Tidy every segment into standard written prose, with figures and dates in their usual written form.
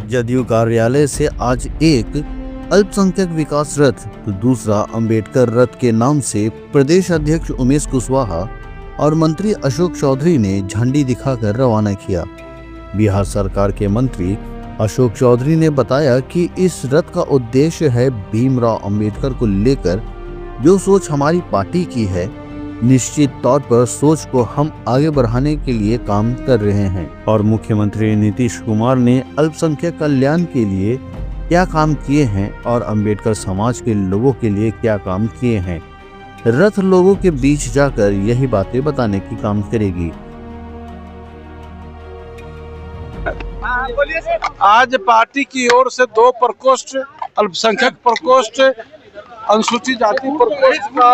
जदयू कार्यालय से आज एक अल्पसंख्यक विकास रथ तो दूसरा अंबेडकर रथ के नाम से प्रदेश अध्यक्ष उमेश कुशवाहा और मंत्री अशोक चौधरी ने झंडी दिखाकर रवाना किया। बिहार सरकार के मंत्री अशोक चौधरी ने बताया कि इस रथ का उद्देश्य है भीमराव अंबेडकर को लेकर जो सोच हमारी पार्टी की है, निश्चित तौर पर सोच को हम आगे बढ़ाने के लिए काम कर रहे हैं और मुख्यमंत्री नीतीश कुमार ने अल्पसंख्यक कल्याण के लिए क्या काम किए हैं और अंबेडकर समाज के लोगों के लिए क्या काम किए हैं। रथ लोगों के बीच जाकर यही बातें बताने की काम करेगी। आज पार्टी की ओर से 2 प्रकोष्ठ, अल्पसंख्यक प्रकोष्ठ, अनुसूचित जाति प्रकोष्ठ का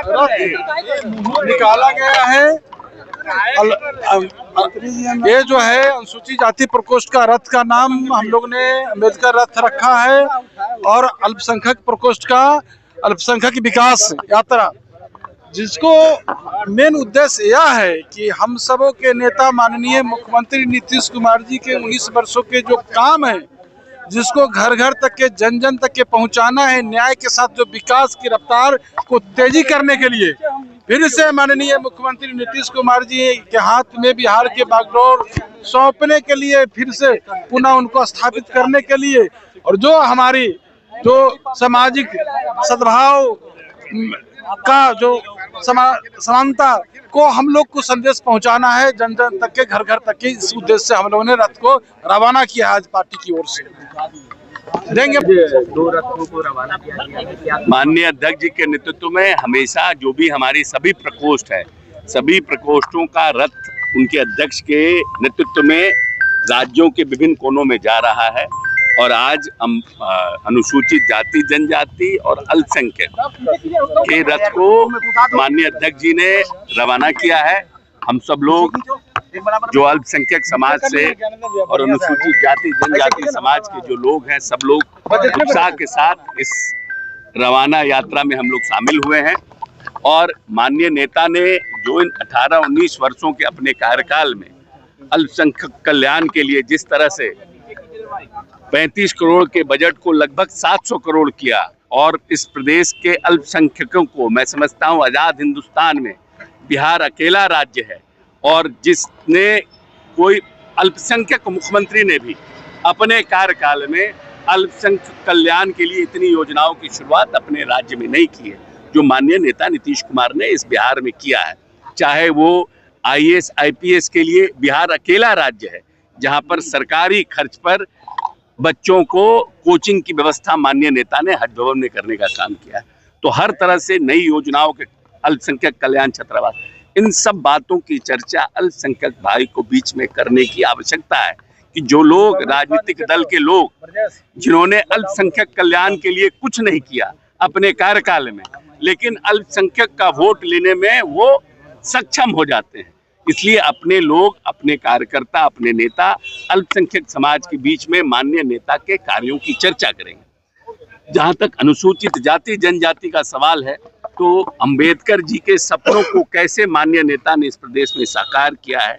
रथ निकाला गया है। ये जो है अनुसूचित जाति प्रकोष्ठ का रथ का नाम हम लोग ने अम्बेडकर रथ रखा है और अल्पसंख्यक प्रकोष्ठ का अल्पसंख्यक विकास यात्रा, जिसको मेन उद्देश्य यह है कि हम सबों के नेता माननीय मुख्यमंत्री नीतीश कुमार जी के 19 वर्षों के जो काम है, जिसको घर घर तक के जन जन तक के पहुंचाना है, न्याय के साथ जो विकास की रफ्तार को तेजी करने के लिए फिर से माननीय मुख्यमंत्री नीतीश कुमार जी के हाथ में बिहार के बागडोर सौंपने के लिए, फिर से पुनः उनको स्थापित करने के लिए और जो हमारी जो सामाजिक सद्भाव का जो समानता को हम लोग को संदेश पहुंचाना है जन जन तक के, घर घर तक के, इस उद्देश्य से हम लोगों ने रथ को रवाना किया आज पार्टी की ओर से। देंगे 2 रथों को रवाना किया गया। माननीय अध्यक्ष जी के नेतृत्व में हमेशा जो भी हमारी सभी प्रकोष्ठ है, सभी प्रकोष्ठों का रथ उनके अध्यक्ष के नेतृत्व में राज्यों के विभिन्न कोनों में जा रहा है और आज हम अनुसूचित जाति जनजाति और अल्पसंख्यक के रथ को माननीय अध्यक्ष जी ने रवाना किया है। हम सब लोग जो अल्पसंख्यक समाज से और अनुसूचित जाति जनजाति समाज के जो लोग हैं, सब लोग उत्साह के साथ इस रवाना यात्रा में हम लोग शामिल हुए हैं और माननीय नेता ने जो इन 18-19 वर्षों के अपने कार्यकाल में अल्पसंख्यक कल्याण के लिए जिस तरह से 35 करोड़ के बजट को लगभग 700 करोड़ किया और इस प्रदेश के अल्पसंख्यकों को, मैं समझता हूं आजाद हिंदुस्तान में बिहार अकेला राज्य है और जिसने कोई अल्पसंख्यक मुख्यमंत्री ने भी अपने कार्यकाल में अल्पसंख्यक कल्याण के लिए इतनी योजनाओं की शुरुआत अपने राज्य में नहीं की है, जो माननीय नेता नीतीश कुमार ने इस बिहार में किया है। चाहे वो IAS IPS के लिए बिहार अकेला राज्य है जहां पर सरकारी खर्च पर बच्चों को कोचिंग की व्यवस्था माननीय नेता ने हज भवन में करने का काम किया है। तो हर तरह से नई योजनाओं के अल्पसंख्यक कल्याण छात्रावास, इन सब बातों की चर्चा अल्पसंख्यक भाई को बीच में करने की आवश्यकता है कि जो लोग राजनीतिक दल के लोग जिन्होंने अल्पसंख्यक कल्याण के लिए कुछ नहीं किया अपने कार्यकाल में, लेकिन अल्पसंख्यक का वोट लेने में वो सक्षम हो जाते हैं, इसलिए अपने लोग, अपने कार्यकर्ता, अपने नेता अल्पसंख्यक समाज के बीच में माननीय नेता के कार्यों की चर्चा करेंगे। जहां तक अनुसूचित जाति जनजाति का सवाल है, तो अंबेडकर जी के सपनों को कैसे माननीय नेता ने इस प्रदेश में साकार किया है,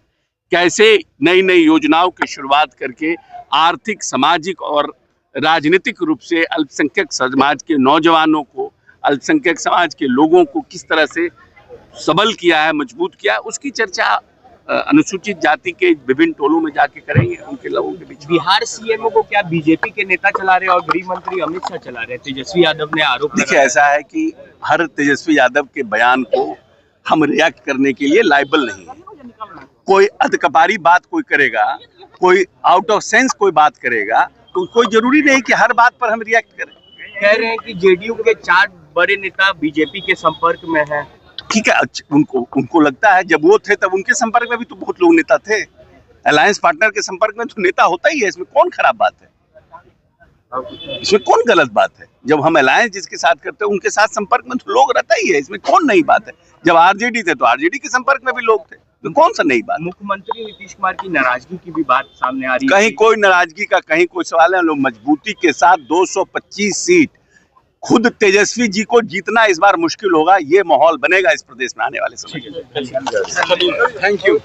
कैसे नई नई योजनाओं की शुरुआत करके आर्थिक, सामाजिक और राजनीतिक रूप से अल्पसंख्यक समाज के नौजवानों को, अल्पसंख्यक समाज के लोगों को किस तरह से सबल किया है, मजबूत किया है, उसकी चर्चा अनुसूचित जाति के विभिन्न टोलों में जाके करेंगे उनके लोगों के बीच। बिहार सीएमओ को क्या बीजेपी के नेता चला रहे और गृह मंत्री अमित शाह चला रहे? तेजस्वी यादव ने आरोप देखिए, ऐसा है कि हर तेजस्वी यादव के बयान को हम रिएक्ट करने के लिए लायबल नहीं है। कोई अधकपारी बात कोई करेगा, कोई आउट ऑफ सेंस कोई बात करेगा, तो कोई जरूरी नहीं कि हर बात पर हम रिएक्ट करें। कह रहे हैं कि जेडीयू के 4 बड़े नेता बीजेपी के संपर्क में हैं। ठीक है, उनको लगता है, जब वो थे तब उनके संपर्क में भी तो बहुत लोग नेता थे। अलायंस पार्टनर के संपर्क में तो नेता होता ही है, इसमें कौन खराब बात है, इसमें कौन गलत बात है। जब हम अलायंस जिसके साथ करते हैं उनके साथ संपर्क में तो लोग रहता ही है, इसमें कौन नई बात है। जब आरजेडी थे तो आरजेडी के संपर्क में भी लोग थे, तो कौन सा नई बात। मुख्यमंत्री नीतीश कुमार की नाराजगी की भी बात सामने आ रही है। कहीं कोई नाराजगी का कहीं कोई सवाल है। लोग मजबूती के साथ 225 सीट, खुद तेजस्वी जी को जीतना इस बार मुश्किल होगा, ये माहौल बनेगा इस प्रदेश में आने वाले समय। Thank you.